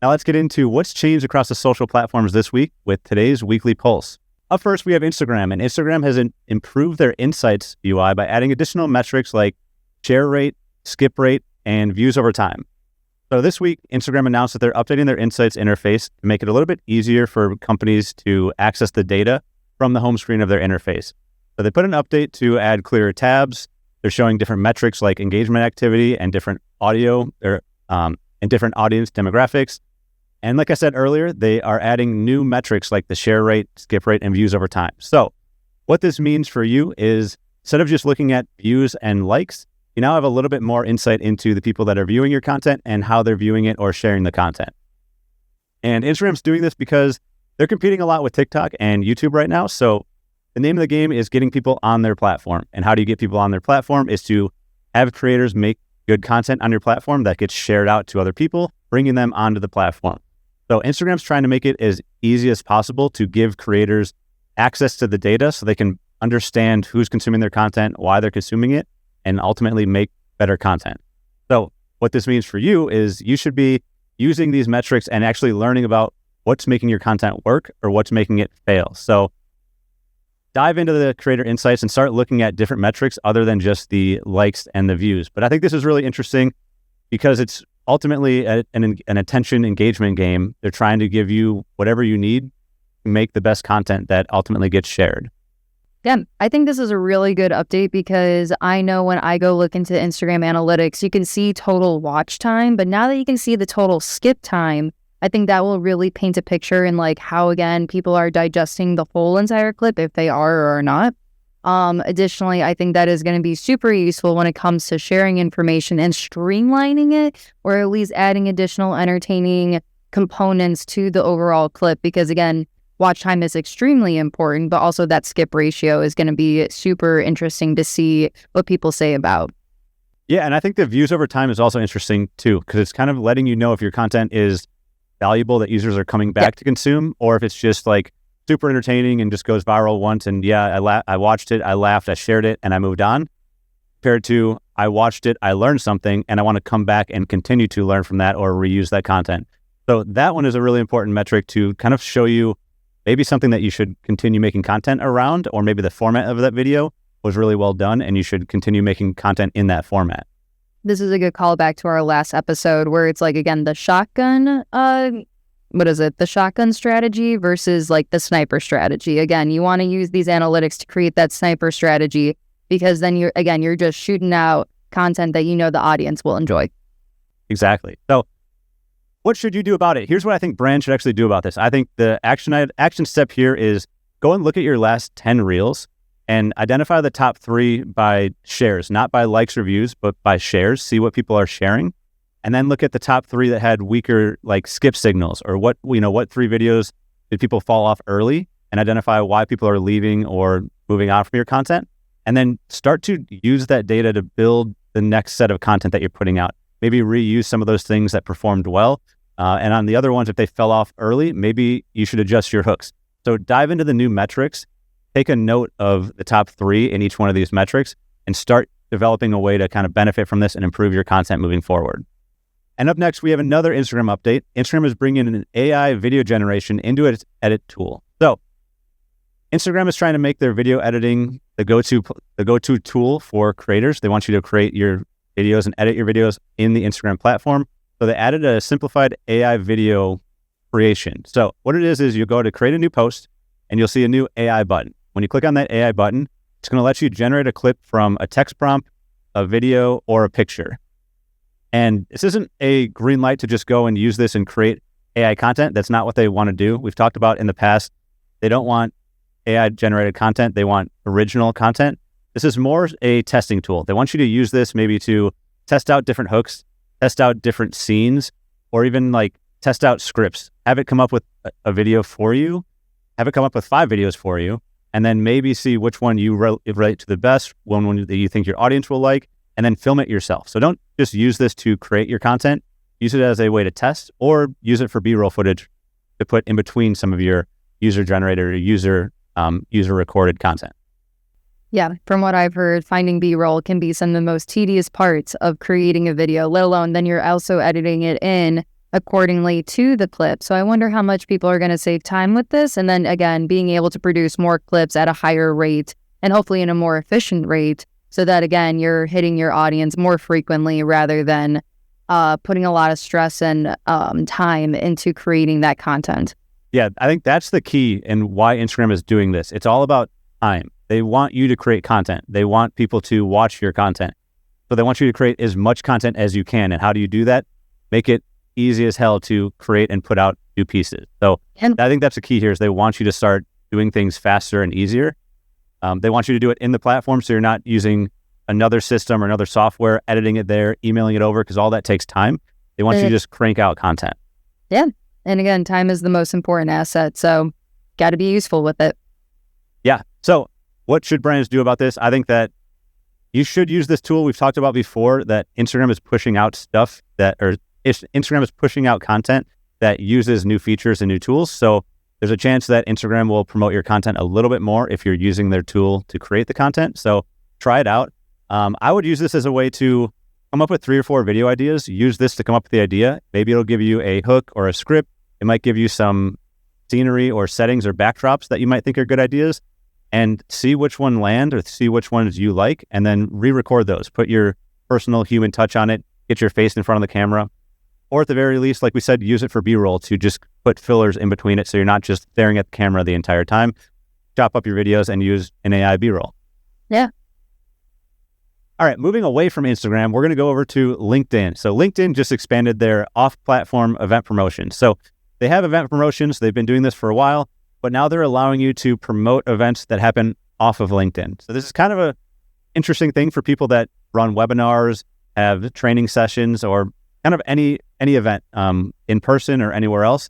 Now let's get into what's changed across the social platforms this week with today's Weekly Pulse. Up first, we have Instagram, and Instagram has improved their Insights UI by adding additional metrics like share rate, skip rate, and views over time. So this week, Instagram announced that they're updating their Insights interface to make it a little bit easier for companies to access the data from the home screen of their interface. So they put an update to add clearer tabs. They're showing different metrics like engagement activity and different audio and different audience demographics. And like I said earlier, they are adding new metrics like the share rate, skip rate, and views over time. So what this means for you is instead of just looking at views and likes, you now have a little bit more insight into the people that are viewing your content and how they're viewing it or sharing the content. And Instagram's doing this because they're competing a lot with TikTok and YouTube right now. So the name of the game is getting people on their platform. And how do you get people on their platform is to have creators make good content on your platform that gets shared out to other people, bringing them onto the platform. So Instagram's trying to make it as easy as possible to give creators access to the data so they can understand who's consuming their content, why they're consuming it, and ultimately make better content. So what this means for you is you should be using these metrics and actually learning about what's making your content work or what's making it fail. So dive into the creator insights and start looking at different metrics other than just the likes and the views. But I think this is really interesting because it's ultimately an attention engagement game. They're trying to give you whatever you need to make the best content that ultimately gets shared. Yeah, I think this is a really good update because I know when I go look into Instagram analytics, you can see total watch time, but now that you can see the total skip time, I think that will really paint a picture in like how, again, people are digesting the whole entire clip, if they are or are not. Additionally, I think that is going to be super useful when it comes to sharing information and streamlining it, or at least adding additional entertaining components to the overall clip. Because again, watch time is extremely important, but also that skip ratio is going to be super interesting to see what people say about. Yeah, and I think the views over time is also interesting too, because it's kind of letting you know if your content is valuable that users are coming back to consume, or if it's just like super entertaining and just goes viral once and I watched it, I laughed, I shared it, and I moved on, compared to I watched it, I learned something, and I want to come back and continue to learn from that or reuse that content. So that one is a really important metric to kind of show you maybe something that you should continue making content around, or maybe the format of that video was really well done and you should continue making content in that format. This is a good callback to our last episode where it's like, again, the shotgun, the shotgun strategy versus like the sniper strategy. Again, you want to use these analytics to create that sniper strategy because then you're just shooting out content that you know the audience will enjoy. Exactly. So what should you do about it? Here's what I think brands should actually do about this. I think the action step here is go and look at your last 10 reels and identify the top 3 by shares, not by likes or views, but by shares. See what people are sharing. And then look at the top 3 that had weaker like skip signals, or what 3 videos did people fall off early, and identify why people are leaving or moving on from your content. And then start to use that data to build the next set of content that you're putting out. Maybe reuse some of those things that performed well. And on the other ones, if they fell off early, maybe you should adjust your hooks. So dive into the new metrics, take a note of the top 3 in each one of these metrics, and start developing a way to kind of benefit from this and improve your content moving forward. And up next, we have another Instagram update. Instagram is bringing an AI video generation into its edit tool. So Instagram is trying to make their video editing the go-to tool for creators. They want you to create your videos and edit your videos in the Instagram platform. So they added a simplified AI video creation. So what it is you go to create a new post and you'll see a new AI button. When you click on that AI button, it's going to let you generate a clip from a text prompt, a video, or a picture. And this isn't a green light to just go and use this and create AI content. That's not what they want to do. We've talked about in the past, they don't want AI generated content. They want original content. This is more a testing tool. They want you to use this maybe to test out different hooks, test out different scenes, or even like test out scripts. Have it come up with a video for you, have it come up with 5 videos for you, and then maybe see which one you relate to the best, one that you think your audience will like, and then film it yourself. So don't just use this to create your content. Use it as a way to test, or use it for B-roll footage to put in between some of your user-generated or user-recorded content. Yeah, from what I've heard, finding B-roll can be some of the most tedious parts of creating a video, let alone then you're also editing it in accordingly to the clip. So I wonder how much people are going to save time with this. And then again, being able to produce more clips at a higher rate and hopefully in a more efficient rate so that, again, you're hitting your audience more frequently rather than putting a lot of stress and time into creating that content. Yeah, I think that's the key and why Instagram is doing this. It's all about time. They want you to create content. They want people to watch your content. So they want you to create as much content as you can. And how do you do that? Make it easy as hell to create and put out new pieces. So I think that's the key here is they want you to start doing things faster and easier. They want you to do it in the platform so you're not using another system or another software, editing it there, emailing it over, because all that takes time. They want you to just crank out content. Yeah. And again, time is the most important asset. So got to be useful with it. Yeah. So what should brands do about this? I think that you should use this tool we've talked about before, that Instagram is pushing out stuff Instagram is pushing out content that uses new features and new tools. So there's a chance that Instagram will promote your content a little bit more if you're using their tool to create the content. So try it out. I would use this as a way to come up with 3 or 4 video ideas. Use this to come up with the idea. Maybe it'll give you a hook or a script. It might give you some scenery or settings or backdrops that you might think are good ideas, and see which one land or see which ones you like, and then re-record those. Put your personal human touch on it. Get your face in front of the camera. Or at the very least, like we said, use it for B-roll to just put fillers in between it so you're not just staring at the camera the entire time. Chop up your videos and use an AI B-roll. Yeah. All right, moving away from Instagram, we're going to go over to LinkedIn. So LinkedIn just expanded their off-platform event promotions. So they have event promotions. They've been doing this for a while, but now they're allowing you to promote events that happen off of LinkedIn. So this is kind of an interesting thing for people that run webinars, have training sessions, or kind of any event in person or anywhere else.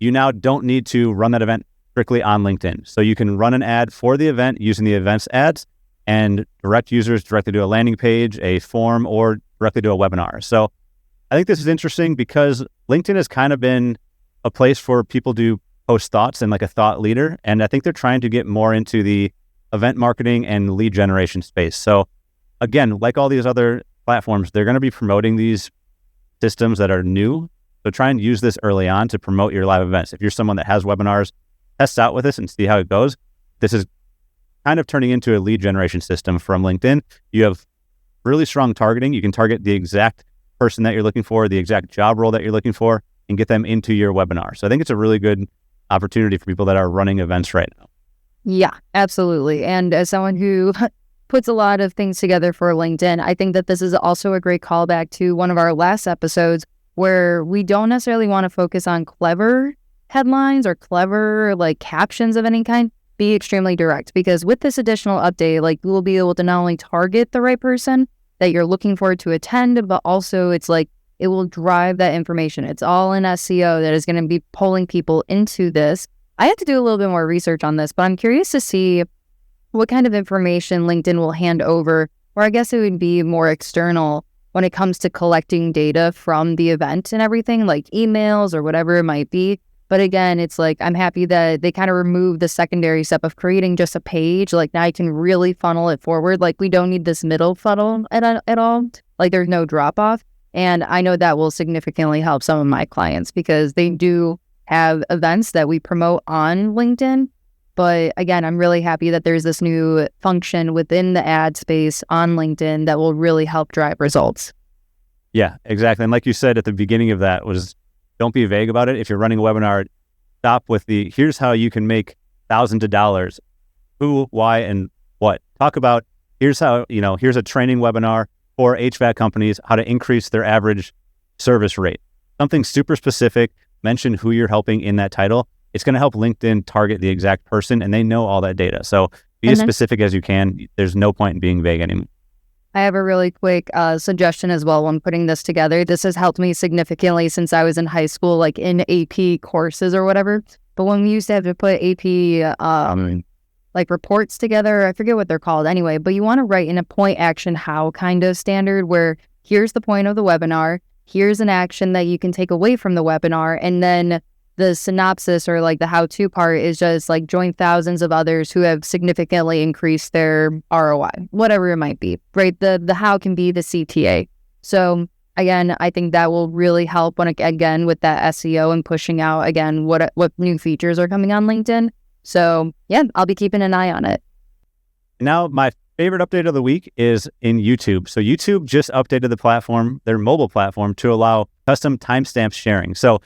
You now don't need to run that event strictly on LinkedIn. So you can run an ad for the event using the events ads and direct users directly to a landing page, a form, or directly to a webinar. So I think this is interesting because LinkedIn has kind of been a place for people to post thoughts and like a thought leader. And I think they're trying to get more into the event marketing and lead generation space. So again, like all these other platforms, they're going to be promoting these systems that are new. So try and use this early on to promote your live events. If you're someone that has webinars, test out with this and see how it goes. This is kind of turning into a lead generation system from LinkedIn. You have really strong targeting. You can target the exact person that you're looking for, the exact job role that you're looking for, and get them into your webinar. So I think it's a really good opportunity for people that are running events right now. Yeah, absolutely. And as someone who puts a lot of things together for LinkedIn, I think that this is also a great callback to one of our last episodes where we don't necessarily want to focus on clever headlines or clever like captions of any kind. Be extremely direct, because with this additional update, like we'll be able to not only target the right person that you're looking for to attend, but also it's like it will drive that information. It's all in SEO that is going to be pulling people into this. I have to do a little bit more research on this, but I'm curious to see what kind of information LinkedIn will hand over, or I guess it would be more external when it comes to collecting data from the event and everything, like emails or whatever it might be. But again, it's like, I'm happy that they kind of removed the secondary step of creating just a page. Like now you can really funnel it forward. Like we don't need this middle funnel at all. Like there's no drop off. And I know that will significantly help some of my clients because they do have events that we promote on LinkedIn. But again, I'm really happy that there's this new function within the ad space on LinkedIn that will really help drive results. Yeah, exactly. And like you said at the beginning of that was, don't be vague about it. If you're running a webinar, stop with the, here's how you can make thousands of dollars. Who, why, and what. Talk about, here's how, here's a training webinar for HVAC companies, how to increase their average service rate. Something super specific. Mention who you're helping in that title. It's going to help LinkedIn target the exact person, and they know all that data. So be as specific as you can. There's no point in being vague anymore. I have a really quick suggestion as well when putting this together. This has helped me significantly since I was in high school, like in AP courses or whatever. But when we used to have to put AP like reports together, I forget what they're called anyway, but you want to write in a point action how kind of standard where here's the point of the webinar, here's an action that you can take away from the webinar, and then the synopsis or like the how-to part is just like join thousands of others who have significantly increased their ROI, whatever it might be, right? The how can be the CTA. So again, I think that will really help when, again, with that SEO and pushing out, again, what new features are coming on LinkedIn. So yeah, I'll be keeping an eye on it. Now, my favorite update of the week is in YouTube. So YouTube just updated the platform, their mobile platform, to allow custom timestamp sharing. So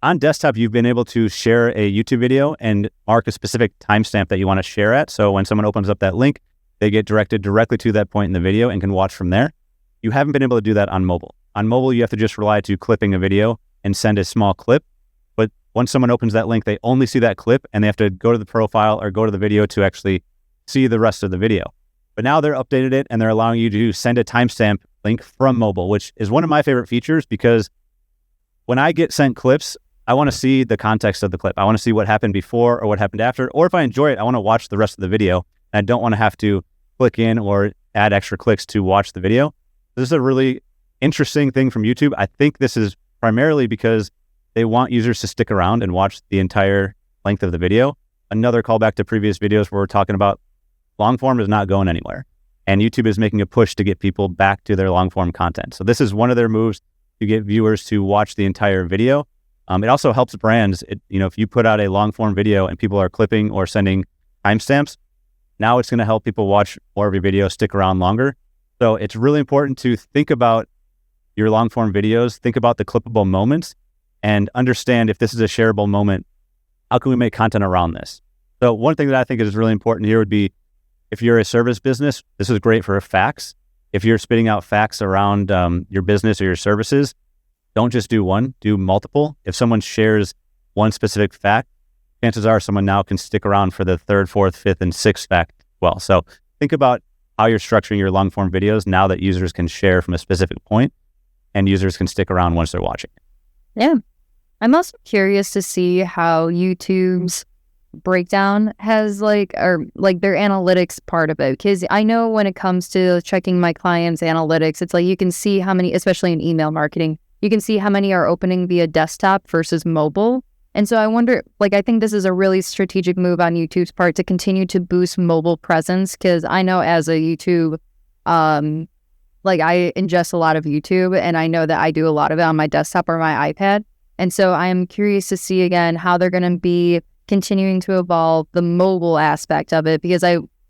on desktop, you've been able to share a YouTube video and mark a specific timestamp that you want to share at. So when someone opens up that link, they get directed directly to that point in the video and can watch from there. You haven't been able to do that on mobile. On mobile, you have to just rely to clipping a video and send a small clip. But once someone opens that link, they only see that clip and they have to go to the profile or go to the video to actually see the rest of the video. But now they're updated it and they're allowing you to send a timestamp link from mobile, which is one of my favorite features, because when I get sent clips, I want to see the context of the clip. I want to see what happened before or what happened after, or if I enjoy it, I want to watch the rest of the video. And I don't want to have to click in or add extra clicks to watch the video. This is a really interesting thing from YouTube. I think this is primarily because they want users to stick around and watch the entire length of the video. Another callback to previous videos where we're talking about long form is not going anywhere. And YouTube is making a push to get people back to their long form content. So this is one of their moves to get viewers to watch the entire video. It also helps brands. If you put out a long form video and people are clipping or sending timestamps, now it's going to help people watch more of your video, stick around longer. So it's really important to think about your long form videos, think about the clippable moments, and understand if this is a shareable moment, how can we make content around this? So one thing that I think is really important here would be, if you're a service business, this is great for facts. If you're spitting out facts around your business or your services, don't just do one, do multiple. If someone shares one specific fact, chances are someone now can stick around for the third, fourth, fifth, and sixth fact as well. So think about how you're structuring your long form videos now that users can share from a specific point and users can stick around once they're watching. Yeah. I'm also curious to see how YouTube's breakdown has their analytics part of it, because I know when it comes to checking my clients' analytics, it's like you can see how many, especially in email marketing, you can see how many are opening via desktop versus mobile. And so I wonder, I think this is a really strategic move on YouTube's part to continue to boost mobile presence, because I know as a YouTube, I ingest a lot of YouTube, and I know that I do a lot of it on my desktop or my iPad. And so I am curious to see, again, how they're going to be continuing to evolve the mobile aspect of it, because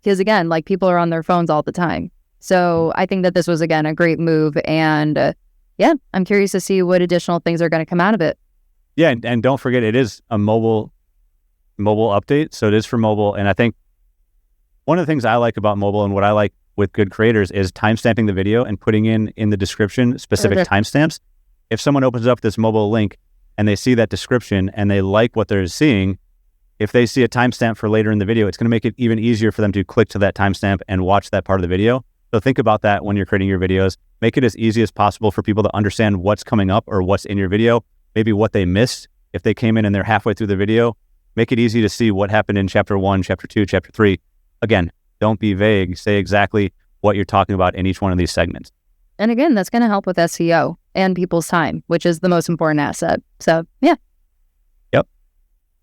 again, people are on their phones all the time. So I think that this was, again, a great move. And I'm curious to see what additional things are going to come out of it. Yeah, and don't forget, it is a mobile update, so it is for mobile. And I think one of the things I like about mobile and what I like with good creators is timestamping the video and putting in the description specific timestamps. If someone opens up this mobile link and they see that description and they like what they're seeing, if they see a timestamp for later in the video, it's going to make it even easier for them to click to that timestamp and watch that part of the video. So think about that when you're creating your videos. Make it as easy as possible for people to understand what's coming up or what's in your video, maybe what they missed. If they came in and they're halfway through the video, make it easy to see what happened in chapter 1, chapter 2, chapter 3. Again, don't be vague. Say exactly what you're talking about in each one of these segments. And again, that's going to help with SEO and people's time, which is the most important asset. So yeah,